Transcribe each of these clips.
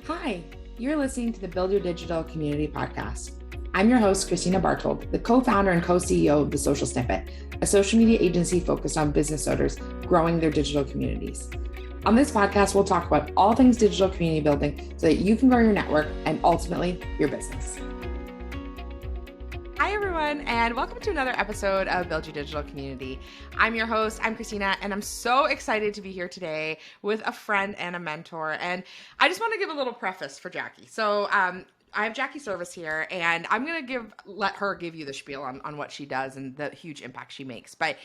Hi, you're listening to the Build Your Digital Community podcast. I'm your host, Christina Bartold, the co-founder and co-CEO of The Social Snippet, a social media agency focused on business owners growing their digital communities. On this podcast, we'll talk about all things digital community building so that you can grow your network and ultimately your business. Hi, everyone, and welcome to another episode of Build Your Digital Community. I'm your host, I'm Christina, and I'm so excited to be here today with a friend and a mentor. And I just want to give a little preface for Jackie. I have Jackie Serviss here, and I'm going to let her give you the spiel on what she does and the huge impact she makes. But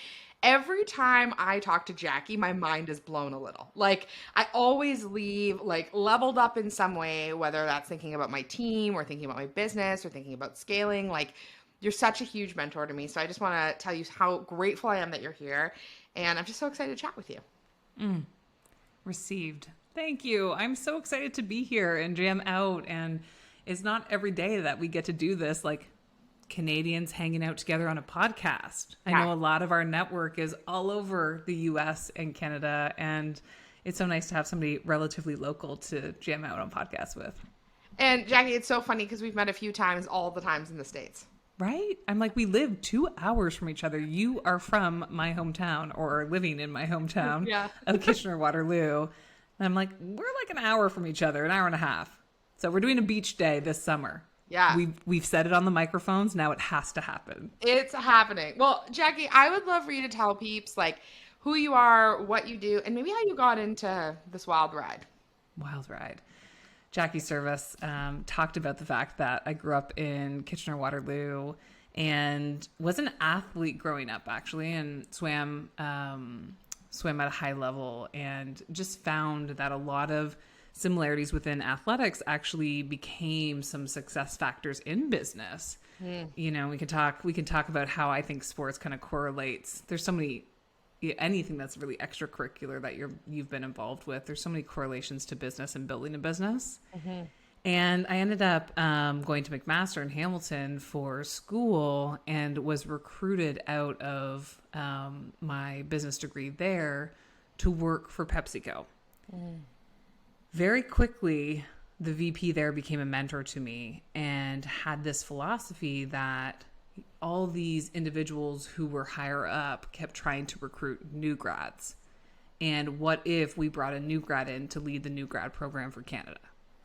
every time I talk to Jackie, my mind is blown a little. Like, I always leave leveled up in some way, whether that's thinking about my team or thinking about my business or thinking about scaling. You're such a huge mentor to me. So I just want to tell you how grateful I am that you're here. And I'm just so excited to chat with you. Received. Thank you. I'm so excited to be here and jam out. And it's not every day that we get to do this, like Canadians hanging out together on a podcast. Yeah. I know a lot of our network is all over the US and Canada. And it's so nice to have somebody relatively local to jam out on podcasts with. And Jackie, it's so funny because we've met a few times, all the times in the States. Right? I'm like, we live 2 hours from each other. You are from my hometown or living in my hometown of Kitchener-Waterloo. And I'm like, we're like an hour from each other, an hour and a half. So we're doing a beach day this summer. Yeah. We've said it on the microphones. Now it has to happen. It's happening. Well, Jackie, I would love for you to tell peeps who you are, what you do, and maybe how you got into this wild ride. Wild ride. Jackie Serviss talked about the fact that I grew up in Kitchener-Waterloo and was an athlete growing up, actually, and swam at a high level, and just found that a lot of similarities within athletics actually became some success factors in business. You know, we can talk about how I think sports kind of correlates. There's so many. Anything that's really extracurricular that you've been involved with, there's so many correlations to business and building a business. Mm-hmm. And I ended up going to McMaster in Hamilton for school and was recruited out of my business degree there to work for PepsiCo. Very quickly, the VP there became a mentor to me and had this philosophy that all these individuals who were higher up kept trying to recruit new grads. And what if we brought a new grad in to lead the new grad program for Canada?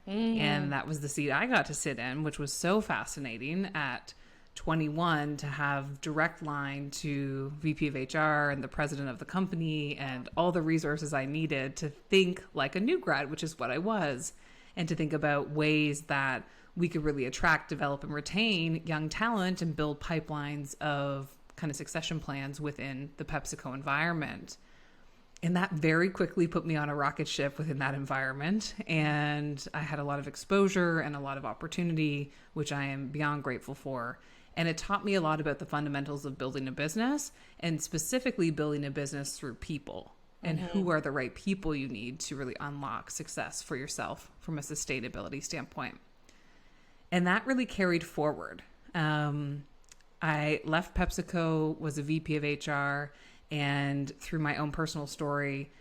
And that was the seat I got to sit in, which was so fascinating at 21 to have direct line to VP of HR and the president of the company and all the resources I needed to think like a new grad, which is what I was, and to think about ways that we could really attract, develop, and retain young talent and build pipelines of kind of succession plans within the PepsiCo environment. And that very quickly put me on a rocket ship within that environment. And I had a lot of exposure and a lot of opportunity, which I am beyond grateful for. And it taught me a lot about the fundamentals of building a business, and specifically building a business through people. And who are the right people you need to really unlock success for yourself from a sustainability standpoint. And that really carried forward. I left PepsiCo, was a VP of HR, and through my own personal story,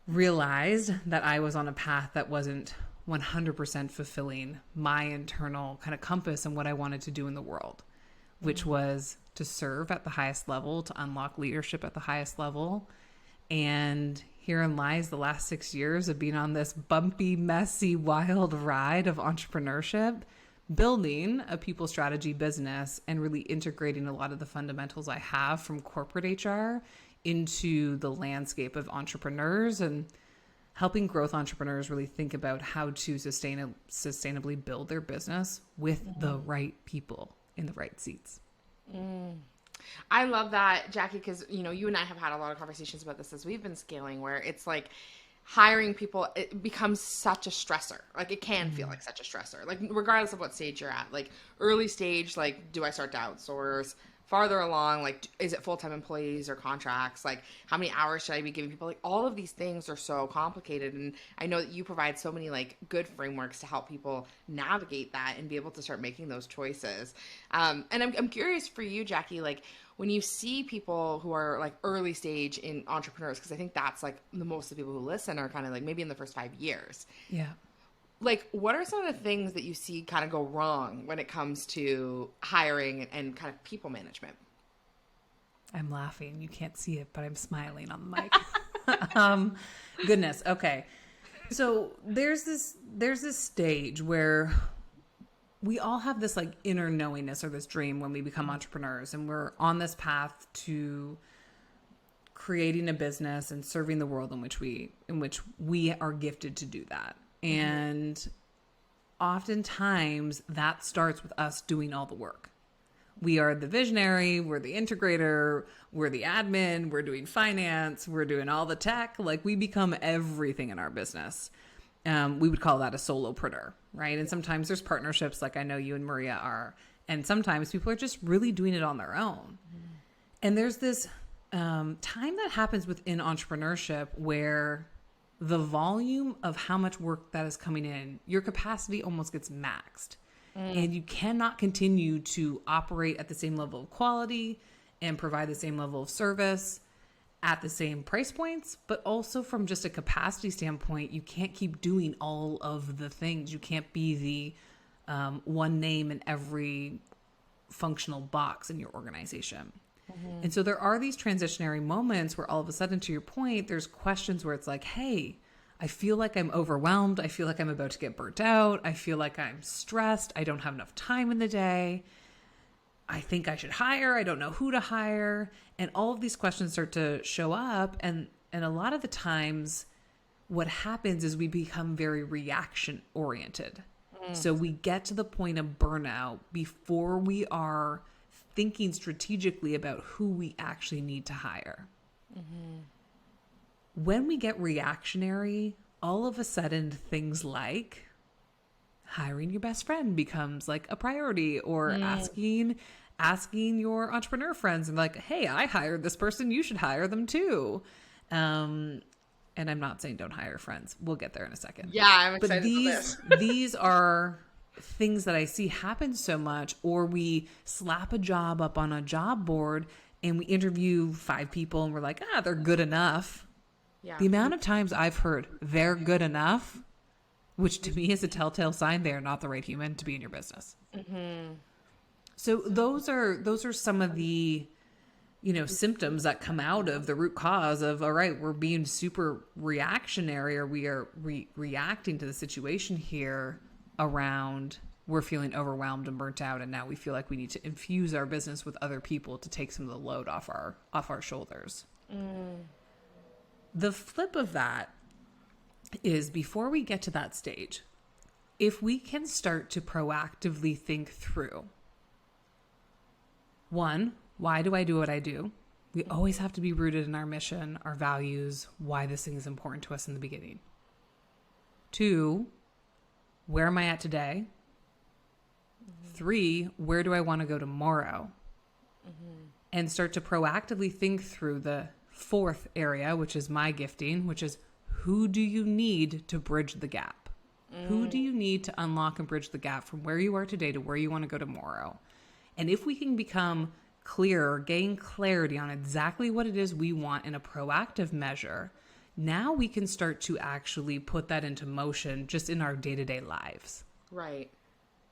realized that I was on a path that wasn't 100% fulfilling my internal kind of compass and what I wanted to do in the world, which was to serve at the highest level, to unlock leadership at the highest level. And herein lies the last 6 years of being on this bumpy, messy, wild ride of entrepreneurship, building a people strategy business and really integrating a lot of the fundamentals I have from corporate HR into the landscape of entrepreneurs and helping growth entrepreneurs really think about how to sustainably build their business with the right people in the right seats. I love that, Jackie, because, you and I have had a lot of conversations about this as we've been scaling, where it's like hiring people, it becomes such a stressor. Like, it can feel like such a stressor, like regardless of what stage you're at. Like, early stage, like, do I start to outsource? Farther along, like, is it full-time employees or contracts? Like, how many hours should I be giving people? Like, all of these things are so complicated. And I know that you provide so many, like, good frameworks to help people navigate that and be able to start making those choices. And I'm curious for you, Jackie, like, when you see people who are, like, early stage in entrepreneurs, because I think that's, like, the most of the people who listen are kind of, like, maybe in the first 5 years. Yeah. like, what are some of the things that you see kind of go wrong when it comes to hiring and kind of people management? I'm laughing. You can't see it, but I'm smiling on the mic. Goodness. Okay. So there's this stage where we all have this like inner knowingness or this dream when we become entrepreneurs, and we're on this path to creating a business and serving the world in which we are gifted to do that. And oftentimes that starts with us doing all the work. We are the visionary, we're the integrator, we're the admin, we're doing finance, we're doing all the tech. Like, we become everything in our business. We would call that a solopreneur, right? And sometimes there's partnerships, like I know you and Maria are. And sometimes people are just really doing it on their own. And there's this time that happens within entrepreneurship where the volume of how much work that is coming in, your capacity almost gets maxed. And you cannot continue to operate at the same level of quality and provide the same level of service at the same price points, but also from just a capacity standpoint, you can't keep doing all of the things. You can't be the one name in every functional box in your organization. And so there are these transitionary moments where all of a sudden, to your point, there's questions where it's like, hey, I feel like I'm overwhelmed. I feel like I'm about to get burnt out. I feel like I'm stressed. I don't have enough time in the day. I think I should hire. I don't know who to hire. And all of these questions start to show up. And a lot of the times what happens is we become very reaction oriented. So we get to the point of burnout before we are thinking strategically about who we actually need to hire. When we get reactionary, all of a sudden things like hiring your best friend becomes like a priority, or asking your entrepreneur friends and like, hey, I hired this person, you should hire them too. And I'm not saying don't hire friends. We'll get there in a second. Yeah, I'm excited But these are things that I see happen so much. Or we slap a job up on a job board and we interview 5 people and we're like, they're good enough. Yeah. The amount of times I've heard they're good enough, which to me is a telltale sign they are not the right human to be in your business. So those are some of the, symptoms that come out of the root cause of, all right, we're being super reactionary, or we are reacting to the situation here around we're feeling overwhelmed and burnt out. And now we feel like we need to infuse our business with other people to take some of the load off our shoulders. The flip of that is, before we get to that stage, if we can start to proactively think through, one, why do I do what I do? We always have to be rooted in our mission, our values, why this thing is important to us in the beginning. 2, where am I at today? 3, where do I want to go tomorrow? And start to proactively think through the 4th area, which is my gifting, which is, who do you need to bridge the gap? Who do you need to unlock and bridge the gap from where you are today to where you want to go tomorrow? And if we can become clear, gain clarity on exactly what it is we want in a proactive measure, now we can start to actually put that into motion just in our day-to-day lives. Right.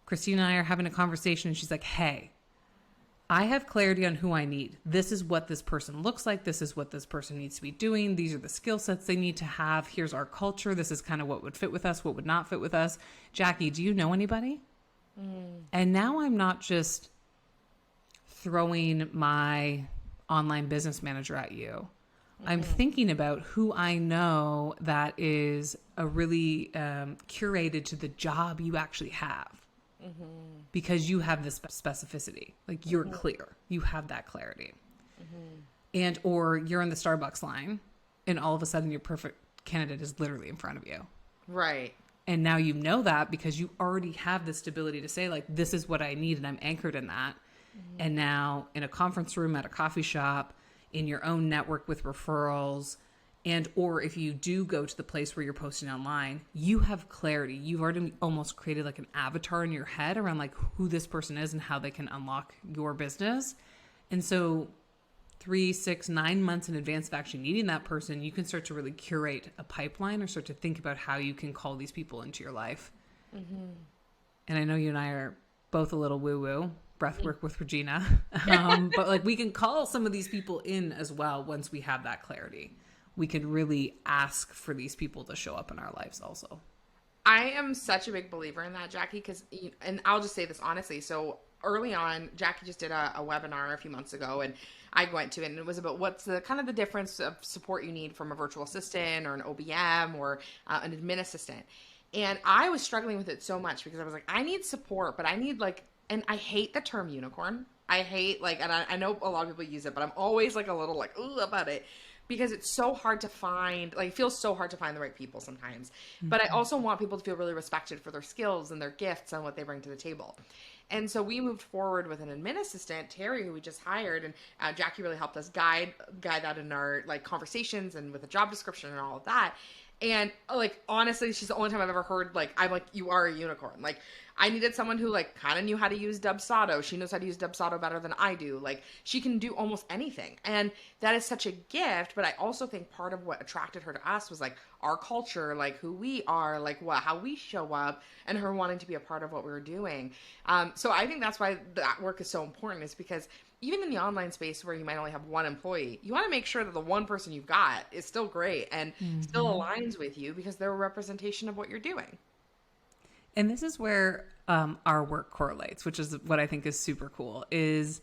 Christine and I are having a conversation, and she's like, hey, I have clarity on who I need. This is what this person looks like. This is what this person needs to be doing. These are the skill sets they need to have. Here's our culture. This is kind of what would fit with us, what would not fit with us. Jackie, do you know anybody? And now I'm not just throwing my online business manager at you. I'm thinking about who I know that is a really curated to the job you actually have. Because you have this specificity, like you're clear, you have that clarity. And, or you're in the Starbucks line and all of a sudden your perfect candidate is literally in front of you. Right. And now you know that because you already have the stability to say, like, this is what I need and I'm anchored in that. And now in a conference room, at a coffee shop, in your own network with referrals, and or if you do go to the place where you're posting online, you have clarity. You've already almost created like an avatar in your head around like who this person is and how they can unlock your business. And so 3, 6, 9 months in advance of actually needing that person, you can start to really curate a pipeline or start to think about how you can call these people into your life And I know you and I are both a little woo-woo, breath work with Regina. But like we can call some of these people in as well once we have that clarity. We could really ask for these people to show up in our lives also. I am such a big believer in that, Jackie, because, and I'll just say this honestly. So early on, Jackie just did a webinar a few months ago, and I went to it, and it was about what's the kind of the difference of support you need from a virtual assistant or an OBM or an admin assistant. And I was struggling with it so much because I was like, I need support, but I need like, and I hate the term unicorn. I hate like, and I know a lot of people use it, but I'm always like a little like, ooh, about it. Because it's so hard to find, like, it feels so hard to find the right people sometimes. But I also want people to feel really respected for their skills and their gifts and what they bring to the table. And so we moved forward with an admin assistant, Terry, who we just hired, and Jackie really helped us guide that in our like conversations and with a job description and all of that. And like honestly, she's the only time I've ever heard like I'm like, you are a unicorn. Like I needed someone who like kind of knew how to use Dubsado. She knows how to use Dubsado better than I do. Like she can do almost anything. And that is such a gift. But I also think part of what attracted her to us was like our culture, like who we are, like how we show up, and her wanting to be a part of what we were doing. So I think that's why that work is so important, is because even in the online space where you might only have one employee, you want to make sure that the one person you've got is still great and still aligns with you because they're a representation of what you're doing. And this is where our work correlates, which is what I think is super cool, is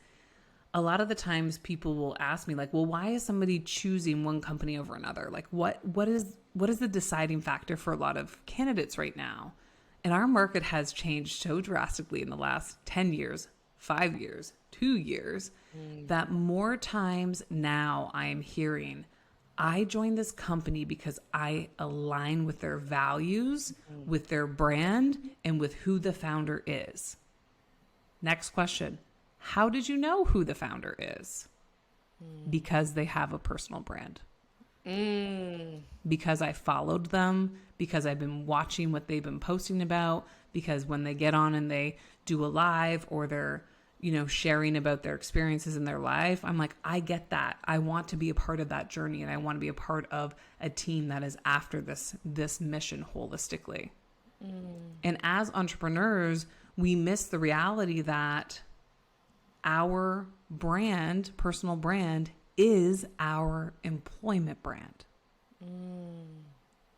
a lot of the times people will ask me like, well, why is somebody choosing one company over another? Like what is the deciding factor for a lot of candidates right now? And our market has changed so drastically in the last 10 years, 5 years, 2 years, that more times now I am hearing, I joined this company because I align with their values, with their brand, and with who the founder is. Next question. How did you know who the founder is? Because they have a personal brand. Because I followed them, because I've been watching what they've been posting about, because when they get on and they do a live or they're, sharing about their experiences in their life, I'm like, I get that. I want to be a part of that journey, and I want to be a part of a team that is after this mission holistically. And as entrepreneurs, we miss the reality that our brand, personal brand, is our employment brand.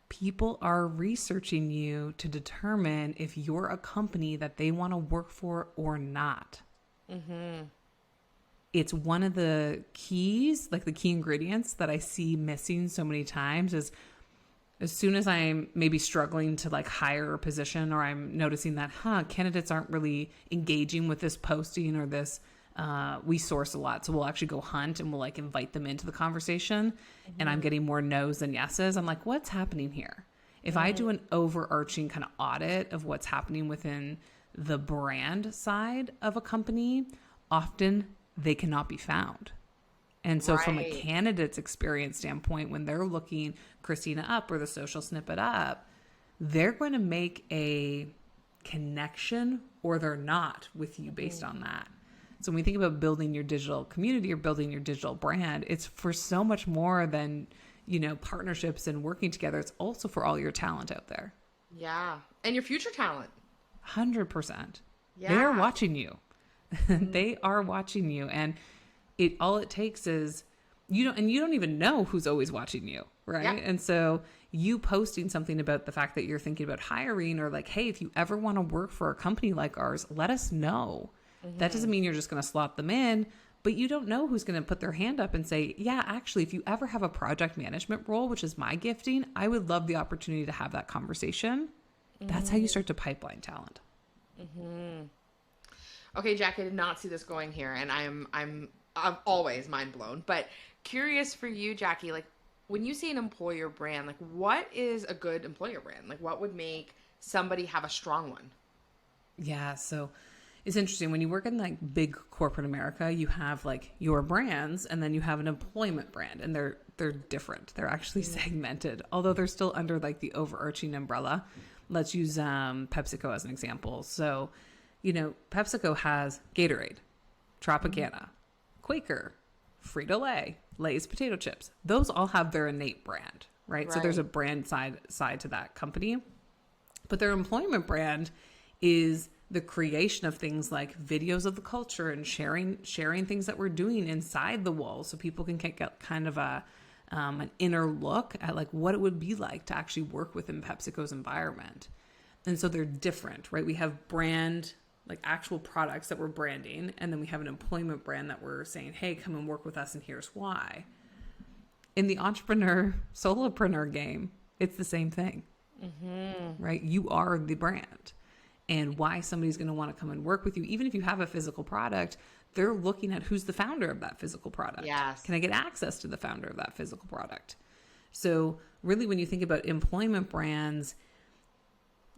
People are researching you to determine if you're a company that they want to work for or not. It's one of the keys, like the key ingredients that I see missing so many times is as soon as I'm maybe struggling to like hire a position, or I'm noticing that, candidates aren't really engaging with this posting or this, we source a lot. So we'll actually go hunt and we'll like invite them into the conversation, and I'm getting more no's than yeses. I'm like, what's happening here? If I do an overarching kind of audit of what's happening within the brand side of a company, often they cannot be found. And so from a candidate's experience standpoint, when they're looking Christina up or the social snippet up, they're going to make a connection or they're not with you based on that. So when we think about building your digital community or building your digital brand, it's for so much more than, partnerships and working together. It's also for all your talent out there. Yeah. And your future talent. 100%. Yeah. They're watching you. They are watching you. And all it takes is you don't even know who's always watching you. Right. Yeah. And so you posting something about the fact that you're thinking about hiring, or like, hey, if you ever want to work for a company like ours, let us know. That doesn't mean you're just going to slot them in, but you don't know who's going to put their hand up and say, yeah, actually, if you ever have a project management role, which is my gifting, I would love the opportunity to have that conversation. That's how you start to pipeline talent. Okay, Jack, I did not see this going here, and I'm always mind blown. But curious for you, Jackie, like when you see an employer brand, like what is a good employer brand? Like what would make somebody have a strong one? Yeah, so it's interesting when you work in like big corporate America, you have like your brands, and then you have an employment brand, and they're different. They're actually segmented, although they're still under like the overarching umbrella. Let's use PepsiCo as an example. So, PepsiCo has Gatorade, Tropicana, Quaker, Frito-Lay, Lay's potato chips. Those all have their innate brand, right? So there's a brand side to that company. But their employment brand is the creation of things like videos of the culture and sharing things that we're doing inside the walls, so people can get kind of an inner look at like what it would be like to actually work within PepsiCo's environment. And so they're different, right? We have brand, like actual products that we're branding, and then we have an employment brand that we're saying, hey, come and work with us and here's why. In the entrepreneur, solopreneur game, it's the same thing, right? You are the brand. And why somebody's going to want to come and work with you, even if you have a physical product, they're looking at who's the founder of that physical product. Yes. Can I get access to the founder of that physical product? So really, when you think about employment brands,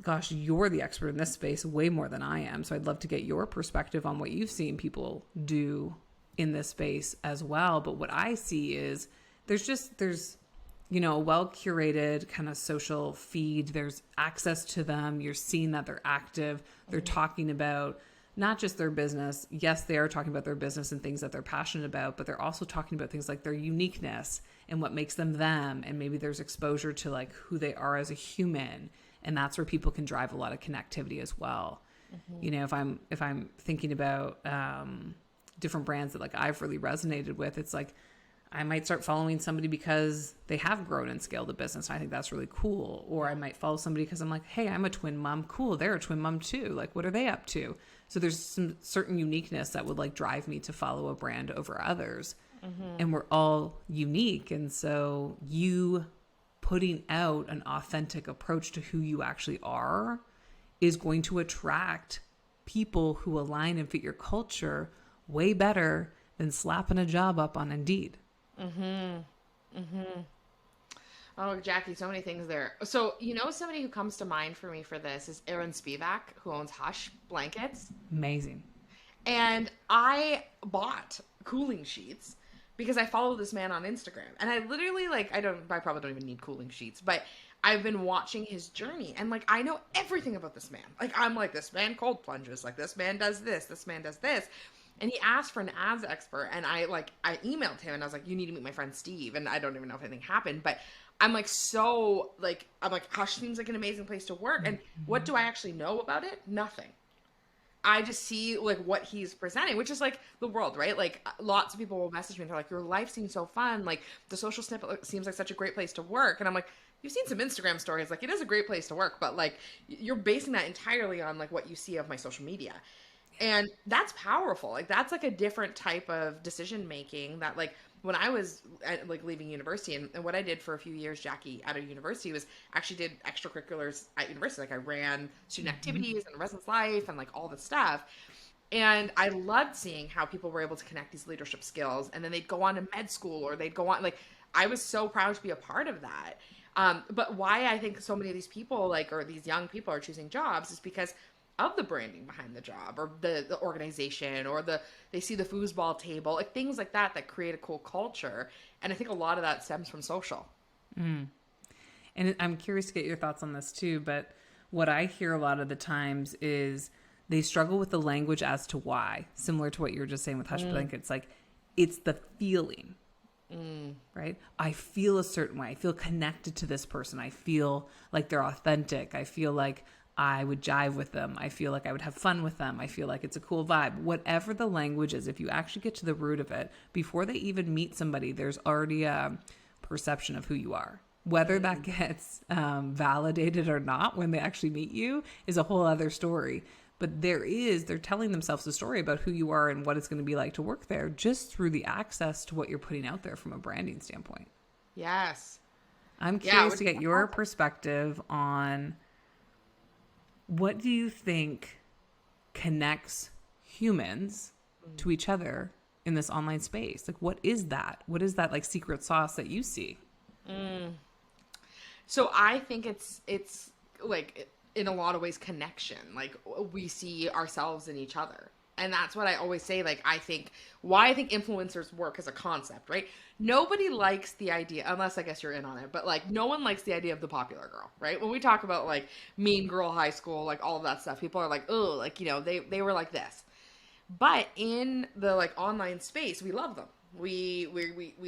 gosh, you're the expert in this space way more than I am. So I'd love to get your perspective on what you've seen people do in this space as well. But what I see is there's a well-curated kind of social feed. There's access to them. You're seeing that they're active. They're talking about not just their business. Yes, they are talking about their business and things that they're passionate about, but they're also talking about things like their uniqueness and what makes them them. And maybe there's exposure to like who they are as a human. And that's where people can drive a lot of connectivity as well. If I'm thinking about different brands that like I've really resonated with, it's like, I might start following somebody because they have grown and scaled a business. I think that's really cool. Or I might follow somebody because I'm like, hey, I'm a twin mom. Cool. They're a twin mom too. Like, what are they up to? So there's some certain uniqueness that would like drive me to follow a brand over others. And we're all unique. And so you putting out an authentic approach to who you actually are is going to attract people who align and fit your culture way better than slapping a job up on Indeed. Oh, Jackie, so many things there. So, somebody who comes to mind for me for this is Aaron Spivak, who owns Hush Blankets. Amazing. And I bought cooling sheets because I follow this man on Instagram. And I literally, I probably don't even need cooling sheets, but I've been watching his journey. And, I know everything about this man. I'm like, this man cold plunges. Like, this man does this man does this. And he asked for an ads expert, and I emailed him, and I was like, you need to meet my friend Steve, and I don't even know if anything happened, but I'm like, Hush seems like an amazing place to work, and what do I actually know about it? Nothing. I just see, what he's presenting, which is, the world, right? Lots of people will message me, and they're like, your life seems so fun, the social snippet seems like such a great place to work, and I'm like, you've seen some Instagram stories, it is a great place to work, but, you're basing that entirely on, what you see of my social media. And that's powerful. That's a different type of decision making that when I was leaving university and what I did for a few years, Jackie, out of university was actually did extracurriculars at university. I ran student activities and residence life and all this stuff. And I loved seeing how people were able to connect these leadership skills, and then they'd go on to med school or they'd go on, I was so proud to be a part of that. But why I think so many of these people or these young people are choosing jobs is because of the branding behind the job or the organization or they see the foosball table, things like that create a cool culture. And I think a lot of that stems from social. And I'm curious to get your thoughts on this too, but what I hear a lot of the times is they struggle with the language as to why, similar to what you were just saying with Hush Blankets. It's the feeling, right? I feel a certain way. I feel connected to this person. I feel like they're authentic. I feel like I would jive with them. I feel like I would have fun with them. I feel like it's a cool vibe. Whatever the language is, if you actually get to the root of it, before they even meet somebody, there's already a perception of who you are. Whether that gets validated or not when they actually meet you is a whole other story. But they're telling themselves a story about who you are and what it's going to be like to work there just through the access to what you're putting out there from a branding standpoint. Yes. I'm curious to get your perspective on what do you think connects humans to each other in this online space? What is that? What is that secret sauce that you see? So I think it's in a lot of ways connection. We see ourselves in each other. And that's what I always say. I think influencers work as a concept, right? Nobody likes the idea, unless I guess you're in on it, but no one likes the idea of the popular girl, right? When we talk about Mean Girl High School, all of that stuff, people are like, oh, they were like this. But in the online space, we love them, We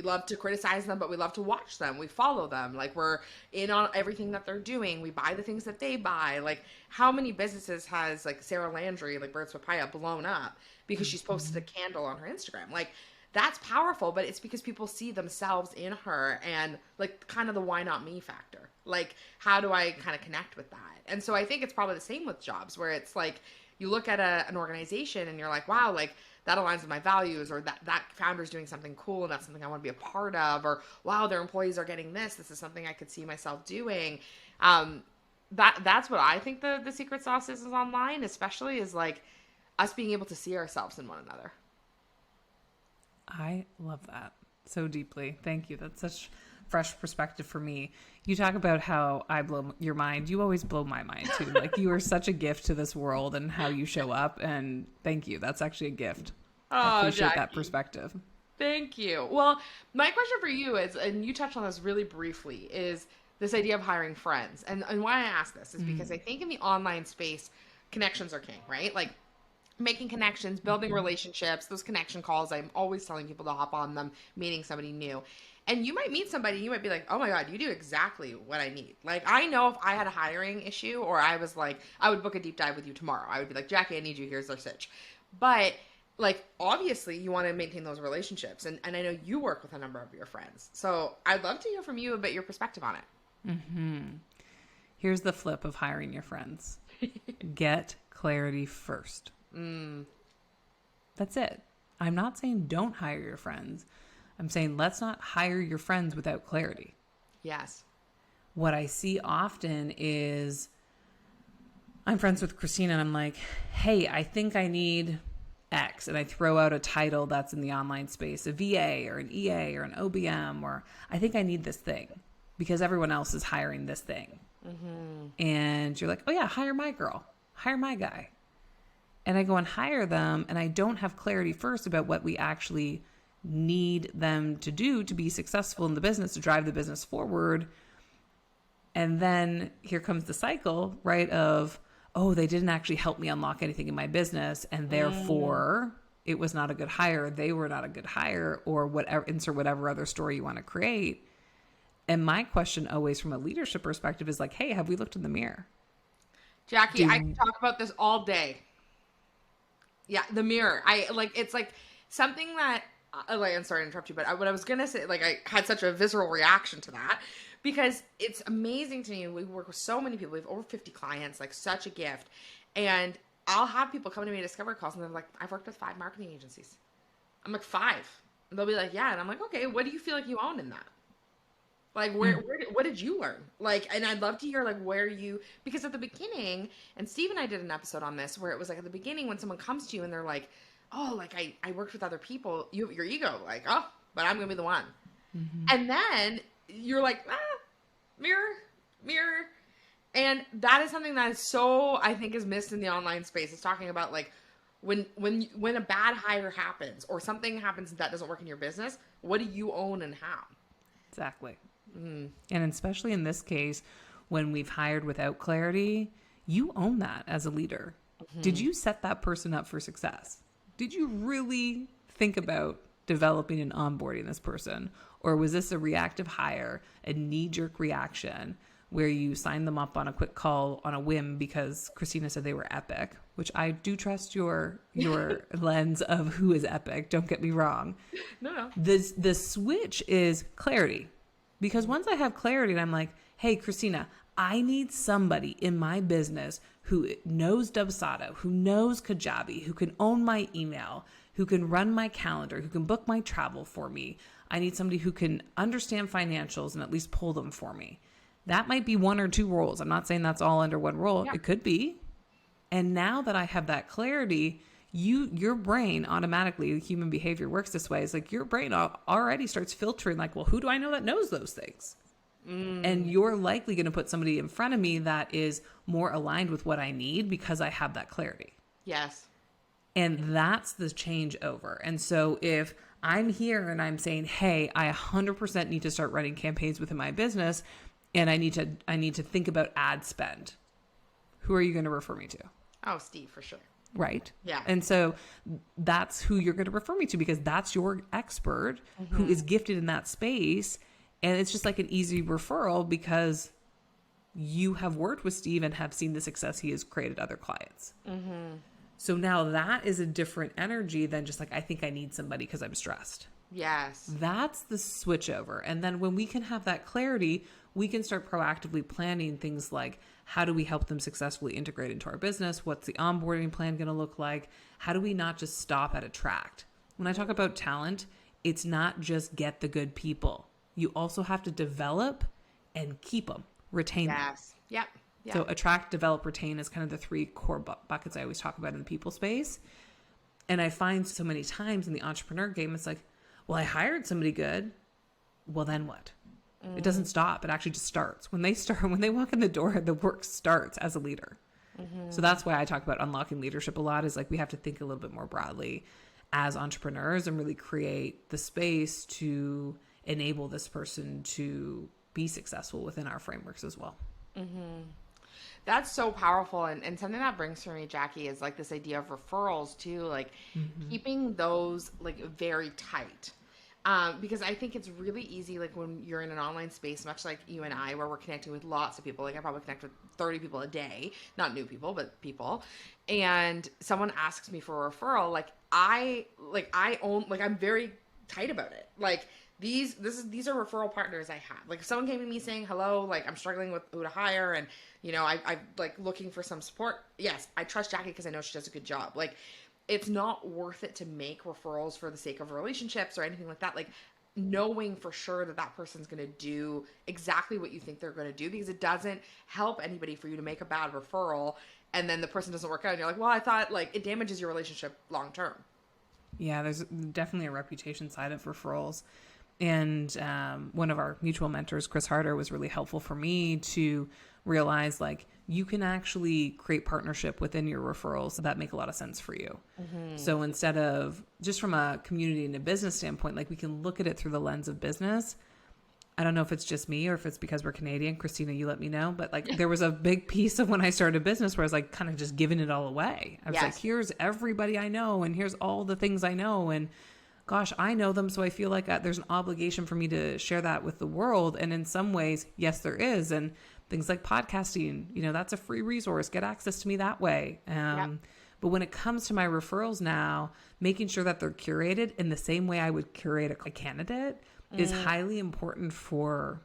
love to criticize them, but we love to watch them. We follow them. Like, we're in on everything that they're doing. We buy the things that they buy. Like, how many businesses has, like, Sarah Landry, like Birds Papaya, blown up because she's posted a candle on her Instagram? Like, that's powerful, but it's because people see themselves in her, and, like, kind of the why not me factor. Like, how do I kind of connect with that? And so I think it's probably the same with jobs, where it's like you look at an organization and you're like, wow, like, that aligns with my values, or that founder's doing something cool and that's something I want to be a part of, or wow, their employees are getting this is something I could see myself doing. That's what I think the secret sauce is online, especially, is like us being able to see ourselves in one another. I love that so deeply. Thank you. That's such fresh perspective for me. You talk about how I blow your mind. You always blow my mind too. Like, you are such a gift to this world and how you show up. And thank you. That's actually a gift. I appreciate that perspective. Thank you. Well, my question for you is, and you touched on this really briefly, is this idea of hiring friends. And why I ask this is because I think in the online space, connections are king, right? Like, making connections, building relationships, those connection calls, I'm always telling people to hop on them, meeting somebody new. And you might meet somebody, you might be like, oh my God, you do exactly what I need. Like, I know if I had a hiring issue, or I was like, I would book a deep dive with you tomorrow. I would be like, Jackie, I need you. Here's our sitch. But, like, obviously you want to maintain those relationships. And I know you work with a number of your friends. So I'd love to hear from you about your perspective on it. Here's the flip of hiring your friends. Get clarity first. That's it. I'm not saying don't hire your friends. I'm saying let's not hire your friends without clarity. Yes. What I see often is I'm friends with Christina and I'm like, hey, I think I need X. And I throw out a title that's in the online space, a VA or an EA or an OBM, or I think I need this thing because everyone else is hiring this thing. And you're like, oh yeah, hire my girl, hire my guy. And I go and hire them, and I don't have clarity first about what we actually need them to do to be successful in the business, to drive the business forward. And then here comes the cycle, right, of, oh, they didn't actually help me unlock anything in my business, and therefore it was not a good hire, they were not a good hire, or whatever, insert whatever other story you want to create. And my question always from a leadership perspective is like, hey, have we looked in the mirror? Jackie, I can talk about this all day. Yeah, the mirror. It's like something that, like, I'm sorry to interrupt you, but what I was going to say, like, I had such a visceral reaction to that because it's amazing to me. We work with so many people. We have over 50 clients, like, such a gift. And I'll have people come to me to discovery calls and they're like, I've worked with 5 marketing agencies. I'm like, 5. And they'll be like, yeah. And I'm like, okay, what do you feel like you own in that? Like, what did you learn? Like, and I'd love to hear, like, because at the beginning, and Steve and I did an episode on this where it was like at the beginning when someone comes to you and they're like, oh, like, I worked with other people, you have your ego, like, oh, but I'm going to be the one. And then you're like, mirror. And that is something that is so, I think, is missed in the online space. It's talking about, like, when a bad hire happens or something happens that doesn't work in your business, what do you own and how? Exactly. And especially in this case, when we've hired without clarity, you own that as a leader. Did you set that person up for success? Did you really think about developing and onboarding this person? Or was this a reactive hire, a knee-jerk reaction where you signed them up on a quick call on a whim because Christina said they were epic, which I do trust your lens of who is epic. Don't get me wrong. No. The switch is clarity. Because once I have clarity and I'm like, hey, Christina, I need somebody in my business who knows Dubsado, who knows Kajabi, who can own my email, who can run my calendar, who can book my travel for me. I need somebody who can understand financials and at least pull them for me. That might be 1 or 2 roles. I'm not saying that's all under one role. Yeah. It could be. And now that I have that clarity, your brain automatically, human behavior works this way. It's like your brain already starts filtering like, well, who do I know that knows those things? And you're likely going to put somebody in front of me that is more aligned with what I need because I have that clarity. Yes. And that's the changeover. And so if I'm here and I'm saying, hey, I 100% need to start running campaigns within my business and I need to think about ad spend, who are you going to refer me to? Oh, Steve, for sure. right? Yeah. And so that's who you're going to refer me to, because that's your expert who is gifted in that space. And it's just like an easy referral because you have worked with Steve and have seen the success he has created other clients. So now that is a different energy than just like, I think I need somebody because I'm stressed. Yes. That's the switch over. And then when we can have that clarity, we can start proactively planning things like, how do we help them successfully integrate into our business? What's the onboarding plan going to look like? How do we not just stop at attract? When I talk about talent, it's not just get the good people. You also have to develop and keep them, retain them. Yes. Yep. Yep. So attract, develop, retain is kind of the three core buckets I always talk about in the people space. And I find so many times in the entrepreneur game, it's like, well, I hired somebody good. Well, then what? It doesn't stop. It actually just starts. When they walk in the door, the work starts as a leader. So that's why I talk about unlocking leadership a lot, is like we have to think a little bit more broadly as entrepreneurs and really create the space to enable this person to be successful within our frameworks as well. That's so powerful. And something that brings for me, Jackie, is like this idea of referrals too, like keeping those like very tight. Because I think it's really easy, like when you're in an online space, much like you and I, where we're connecting with lots of people, like I probably connect with 30 people a day, not new people, but people. And someone asks me for a referral, I'm very tight about it. Like these are referral partners I have. Like if someone came to me saying, hello, like I'm struggling with who to hire and, I'm like looking for some support. Yes, I trust Jackie because I know she does a good job. Like it's not worth it to make referrals for the sake of relationships or anything like that. Like knowing for sure that person's going to do exactly what you think they're going to do, because it doesn't help anybody for you to make a bad referral and then the person doesn't work out and you're like, well, I thought, like, it damages your relationship long term. Yeah, there's definitely a reputation side of referrals. And one of our mutual mentors, Chris Harder, was really helpful for me to realize, like, you can actually create partnership within your referrals that make a lot of sense for you. So instead of just from a community and a business standpoint, like we can look at it through the lens of business. I don't know if it's just me or if it's because we're Canadian. Christina, you let me know. But like there was a big piece of when I started a business where I was like kind of just giving it all away. I was like, here's everybody I know and here's all the things I know. And gosh, I know them. So I feel like there's an obligation for me to share that with the world. And in some ways, yes, there is. And things like podcasting, that's a free resource. Get access to me that way. But when it comes to my referrals now, making sure that they're curated in the same way I would curate a candidate is highly important for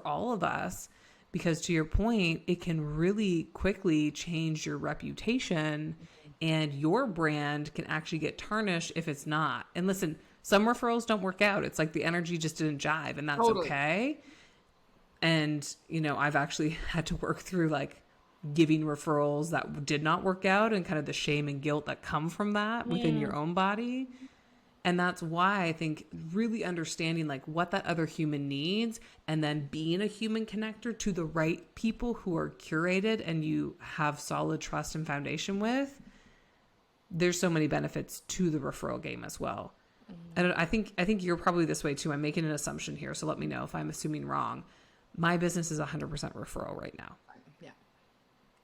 all of us, because to your point, it can really quickly change your reputation and your brand can actually get tarnished if it's not. And listen, some referrals don't work out. It's like the energy just didn't jive, and that's okay. And, I've actually had to work through like giving referrals that did not work out and kind of the shame and guilt that come from that within your own body. And that's why I think really understanding like what that other human needs and then being a human connector to the right people who are curated and you have solid trust and foundation with, there's so many benefits to the referral game as well. And I think you're probably this way too. I'm making an assumption here, so let me know if I'm assuming wrong. My business is 100% referral right now. Yeah.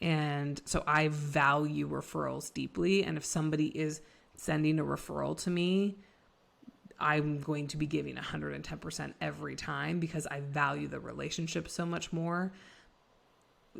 And so I value referrals deeply. And if somebody is sending a referral to me, I'm going to be giving 110% every time because I value the relationship so much more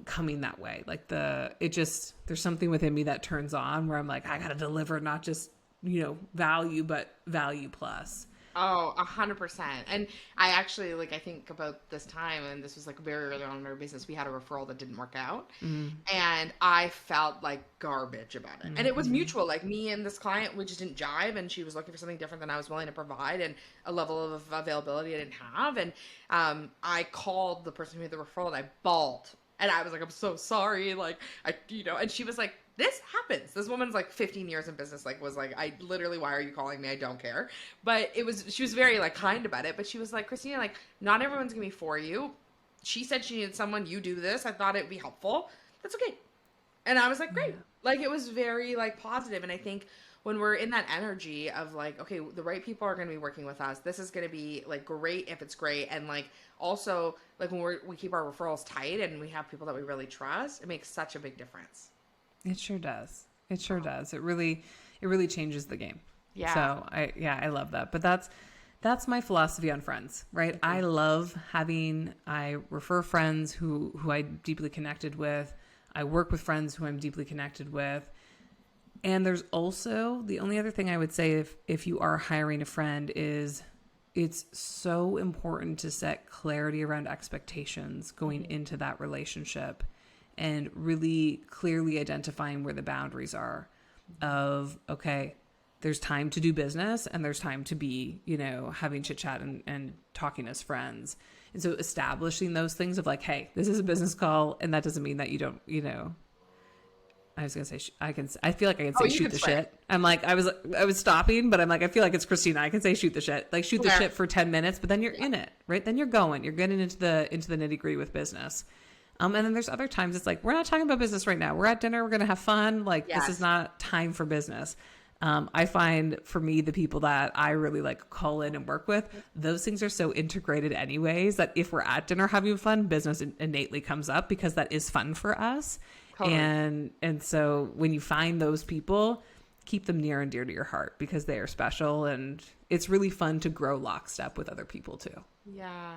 coming that way. Like there's something within me that turns on where I'm like, I got to deliver not just, value, but value plus. Oh, 100%. And I actually, I think about this time, and this was very early on in our business, we had a referral that didn't work out. And I felt like garbage about it. And it was mutual. Like me and this client, we just didn't jive, and she was looking for something different than I was willing to provide and a level of availability I didn't have. And I called the person who made the referral and I bawled. And I was like, I'm so sorry. And she was like, this happens. This woman's 15 years in business, was like, I literally, why are you calling me? I don't care. But she was very kind about it. But she was like, Christina, not everyone's going to be for you. She said she needed someone. You do this. I thought it'd be helpful. That's okay. And I was like, great. It was very positive. And I think when we're in that energy of okay, the right people are going to be working with us. This is going to be great if it's great. And also when we keep our referrals tight and we have people that we really trust, it makes such a big difference. It sure does. It sure does. It really changes the game. Yeah. So I love that. But that's my philosophy on friends, right? I love I refer friends who I'm deeply connected with. I work with friends who I'm deeply connected with. And there's also the only other thing I would say if you are hiring a friend is it's so important to set clarity around expectations going into that relationship and really clearly identifying where the boundaries are of, okay, there's time to do business and there's time to be, having chit chat and talking as friends. And so establishing those things of like, hey, this is a business call. And that doesn't mean that you don't, I was going to say, I feel like I can say shoot the shit. I'm like, I was stopping, but I'm like, I feel like it's Christina. I can say shoot the shit, like shoot the shit for 10 minutes, but then you're in it, right? Then you're getting into the nitty gritty with business. And then there's other times it's like, we're not talking about business right now. We're at dinner. We're going to have fun. Like this is not time for business. I find for me, the people that I really like call in and work with, those things are so integrated anyways, that if we're at dinner having fun, business innately comes up because that is fun for us. Totally. And so when you find those people, keep them near and dear to your heart because they are special and it's really fun to grow lockstep with other people too. Yeah.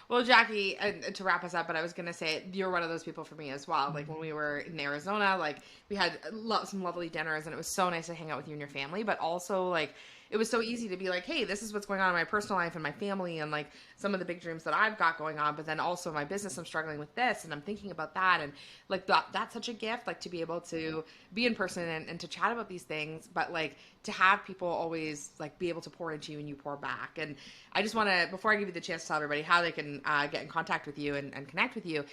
Well, Jackie, to wrap us up, but I was going to say, you're one of those people for me as well. Like when we were in Arizona, like we had some lovely dinners and it was so nice to hang out with you and your family, but also like, it was so easy to be like, hey, this is what's going on in my personal life and my family and like some of the big dreams that I've got going on, but then also my business, I'm struggling with this and I'm thinking about that. And like that's such a gift, like to be able to be in person and to chat about these things, but like to have people always like be able to pour into you and you pour back. And I just want to, before I give you the chance to tell everybody how they can get in contact with you and connect with you,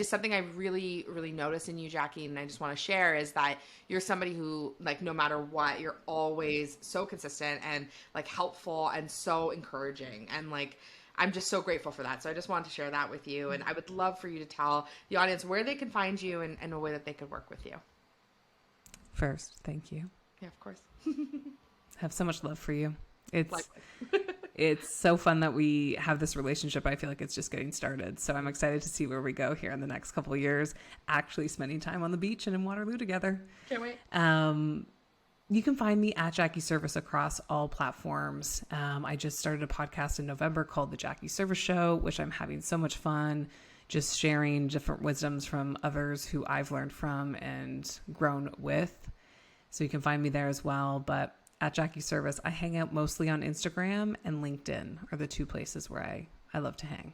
something I really, really notice in you, Jackie, and I just want to share is that you're somebody who like, no matter what, you're always so consistent and like helpful and so encouraging. And like, I'm just so grateful for that. So I just wanted to share that with you. And I would love for you to tell the audience where they can find you and a way that they could work with you. First, thank you. Yeah, of course. I have so much love for you. It's so fun that we have this relationship. I feel like it's just getting started. So I'm excited to see where we go here in the next couple of years, actually spending time on the beach and in Waterloo together. Can't wait. You can find me at Jackie Serviss across all platforms. I just started a podcast in November called The Jackie Serviss Show, which I'm having so much fun just sharing different wisdoms from others who I've learned from and grown with. So you can find me there as well. But at Jackie Serviss, I hang out mostly on Instagram and LinkedIn are the two places where I love to hang.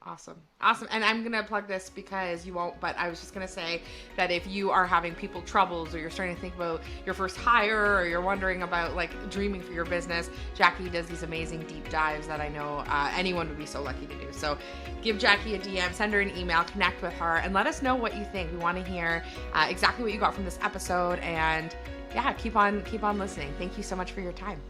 Awesome. And I'm going to plug this because you won't, but I was just going to say that if you are having people troubles or you're starting to think about your first hire or you're wondering about like dreaming for your business, Jackie does these amazing deep dives that I know anyone would be so lucky to do. So give Jackie a DM, send her an email, connect with her, and let us know what you think. We want to hear exactly what you got from this episode, and yeah, keep on listening. Thank you so much for your time.